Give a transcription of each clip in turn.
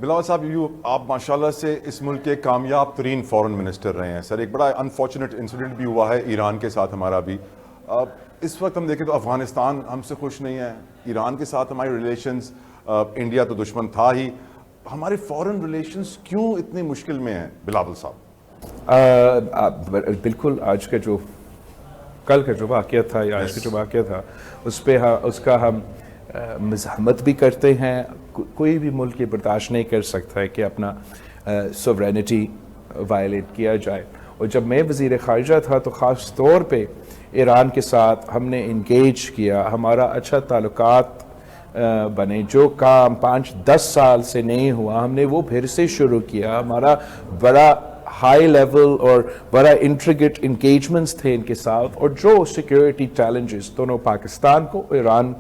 بلاول صاحب آپ ماشاءاللہ سے اس ملک کے کامیاب ترین فورن منسٹر رہے ہیں سر. ایک بڑا انفارچونیٹ انسیڈنٹ بھی ہوا ہے ایران کے ساتھ ہمارا بھی. اس وقت ہم دیکھیں تو افغانستان ہم سے خوش نہیں ہے, ایران کے ساتھ ہماری ریلیشنز, انڈیا تو دشمن تھا ہی, ہمارے فورن ریلیشنز کیوں اتنی مشکل میں ہیں بلاول صاحب؟ بالکل آج کا جو کل کا جو واقعہ تھا یا آج کا جو واقعہ تھا اس کا ہم مزاحمت بھی کرتے ہیں. کوئی بھی ملک یہ برداشت نہیں کر سکتا ہے کہ اپنا سوورینٹی وائلیٹ کیا جائے. اور جب میں وزیر خارجہ تھا تو خاص طور پہ ایران کے ساتھ ہم نے انگیج کیا, ہمارا اچھا تعلقات بنے. جو کام 5-10 سال سے نہیں ہوا ہم نے وہ پھر سے شروع کیا. ہمارا بڑا ہائی لیول اور بڑا انٹریگیٹ انگیجمنٹس تھے ان کے ساتھ. اور جو سیکیورٹی چیلنجز دونوں پاکستان کو ایران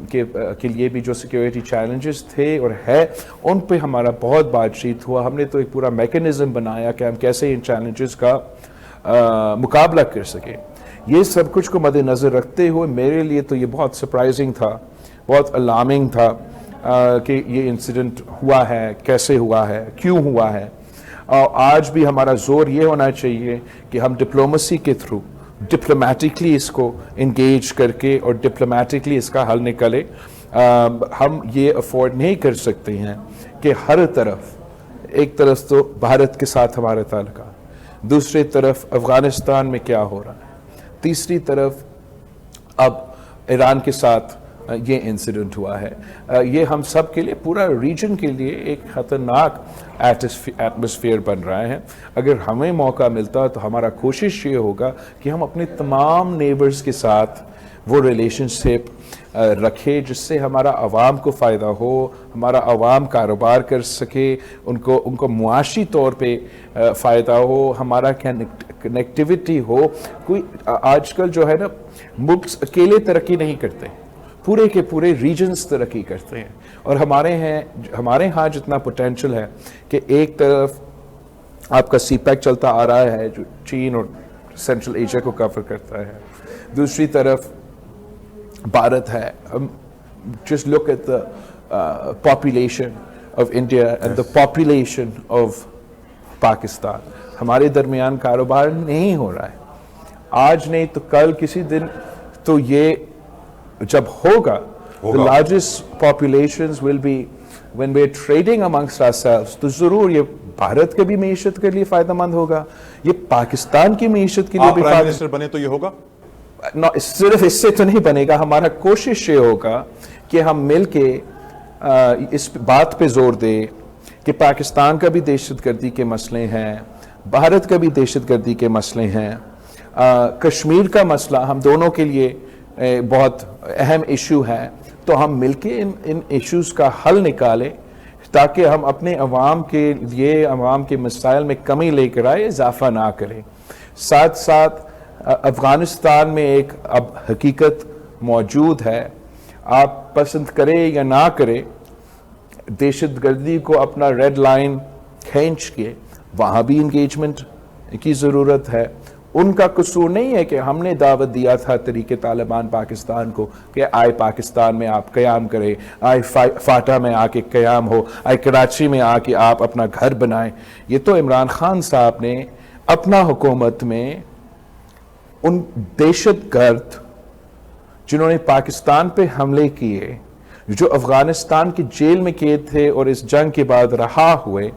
کے لیے بھی جو سیکیورٹی چیلنجز تھے اور ہے ان پہ ہمارا بہت بات چیت ہوا. ہم نے تو ایک پورا میکنزم بنایا کہ ہم کیسے ان چیلنجز کا مقابلہ کر سکیں. یہ سب کچھ کو مد نظر رکھتے ہوئے میرے لیے تو یہ بہت سرپرائزنگ تھا, بہت الارمنگ تھا کہ یہ انسیڈنٹ ہوا ہے, کیسے ہوا ہے, کیوں ہوا ہے. اور آج بھی ہمارا زور یہ ہونا چاہیے کہ ہم ڈپلومسی کے تھرو ڈپلومیٹکلی اس کو انگیج کر کے اور ڈپلومیٹکلی اس کا حل نکلے. ہم یہ افورڈ نہیں کر سکتے ہیں کہ ہر طرف, ایک طرف تو بھارت کے ساتھ ہمارے تعلقات, دوسری طرف افغانستان میں کیا ہو رہا ہے, تیسری طرف اب ایران کے ساتھ یہ انسیڈنٹ ہوا ہے. یہ ہم سب کے لیے, پورا ریجن کے لیے ایک خطرناک ایٹماسفیئر بن رہا ہے. اگر ہمیں موقع ملتا تو ہمارا کوشش یہ ہوگا کہ ہم اپنے تمام نیبرز کے ساتھ وہ ریلیشن شپ رکھے جس سے ہمارا عوام کو فائدہ ہو, ہمارا عوام کاروبار کر سکے, ان کو معاشی طور پہ فائدہ ہو, ہمارا کنیکٹیوٹی ہو. کوئی آج کل جو ہے نا ملک اکیلے ترقی نہیں کرتے, پورے کے پورے ریجنز ترقی کرتے ہیں. اور ہمارے ہاں جتنا پوٹینشل ہے کہ ایک طرف آپ کا سی پیک چلتا آ رہا ہے جو چین اور سینٹرل ایشیا کو کور کرتا ہے, دوسری طرف بھارت ہے. Just look at the population of India and the population of Pakistan. ہمارے درمیان کاروبار نہیں ہو رہا ہے, آج نہیں تو کل کسی دن تو یہ جب ہوگا. The largest populations will be when we're trading amongst ourselves, تو ضرور یہ بھارت کے بھی معیشت کے لیے فائدہ مند ہوگا, یہ پاکستان کی معیشت کے لیے بھی. آپ پرائم منسٹر بنے تو یہ ہوگا؟ صرف اس سے تو نہیں بنے گا. ہمارا کوشش یہ ہوگا کہ ہم مل کے اس بات پہ زور دیں کہ پاکستان کا بھی دہشت گردی کے مسئلے ہیں, بھارت کا بھی دہشت گردی کے مسئلے ہیں, کشمیر کا مسئلہ ہم دونوں کے لیے بہت اہم ایشو ہے. تو ہم مل کے ان ایشوز کا حل نکالیں تاکہ ہم اپنے عوام کے لیے, عوام کے مسائل میں کمی لے کر آئے, اضافہ نہ کریں. ساتھ ساتھ افغانستان میں ایک اب حقیقت موجود ہے, آپ پسند کریں یا نہ کریں, دہشت گردی کو اپنا ریڈ لائن کھینچ کے وہاں بھی انگیجمنٹ کی ضرورت ہے. ان کا قصور نہیں ہے کہ ہم نے دعوت دیا تھا تحریک طالبان پاکستان کو کہ آئے پاکستان میں آپ قیام کریں, آئے فاٹا میں آ کے قیام ہو, آئے کراچی میں آ کے آپ اپنا گھر بنائیں. یہ تو عمران خان صاحب نے اپنا حکومت میں ان دہشت گرد جنہوں نے پاکستان پہ حملے کیے, جو افغانستان کی جیل میں قید تھے اور اس جنگ کے بعد رہا ہوئے,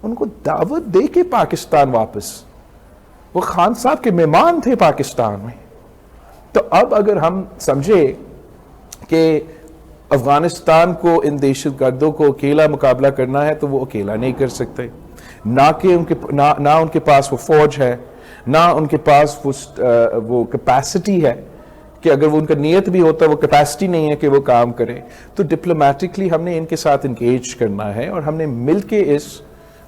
ان کو دعوت دے کے پاکستان واپس, وہ خان صاحب کے مہمان تھے پاکستان میں. تو اب اگر ہم سمجھے کہ افغانستان کو ان دہشت گردوں کو اکیلا مقابلہ کرنا ہے تو وہ اکیلا نہیں کر سکتے. نہ ان کے پاس وہ فوج ہے, نہ ان کے پاس وہ کیپیسٹی ہے کہ اگر وہ ان کا نیت بھی ہوتا وہ کیپیسٹی نہیں ہے کہ وہ کام کرے. تو ڈپلومیٹکلی ہم نے ان کے ساتھ انگیج کرنا ہے اور ہم نے مل کے اس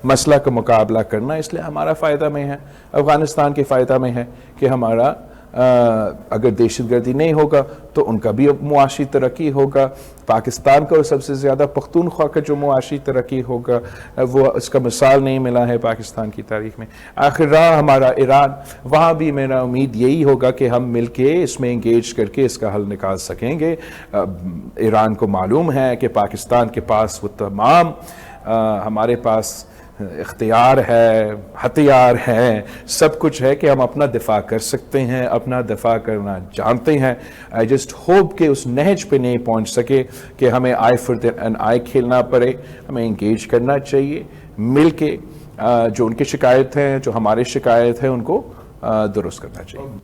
مسئلہ کا مقابلہ کرنا. اس لیے ہمارا فائدہ میں ہے, افغانستان کے فائدہ میں ہے کہ ہمارا اگر دہشت گردی نہیں ہوگا تو ان کا بھی معاشی ترقی ہوگا. پاکستان کا سب سے زیادہ پختونخوا کا جو معاشی ترقی ہوگا وہ اس کا مثال نہیں ملا ہے پاکستان کی تاریخ میں. آخر راہ ہمارا ایران, وہاں بھی میرا امید یہی ہوگا کہ ہم مل کے اس میں انگیج کر کے اس کا حل نکال سکیں گے. ایران کو معلوم ہے کہ پاکستان کے پاس وہ تمام ہمارے پاس اختیار ہے، ہتھیار ہیں، سب کچھ ہے کہ ہم اپنا دفاع کر سکتے ہیں، اپنا دفاع کرنا جانتے ہیں. آئی جسٹ ہوپ کہ اس نہج پہ نہیں پہنچ سکے کہ ہمیں آئی فار این آئی کھیلنا پڑے. ہمیں انگیج کرنا چاہیے مل کے، جو ان کی شکایت ہیں، جو ہماری شکایت ہے، ان کو درست کرنا چاہیے.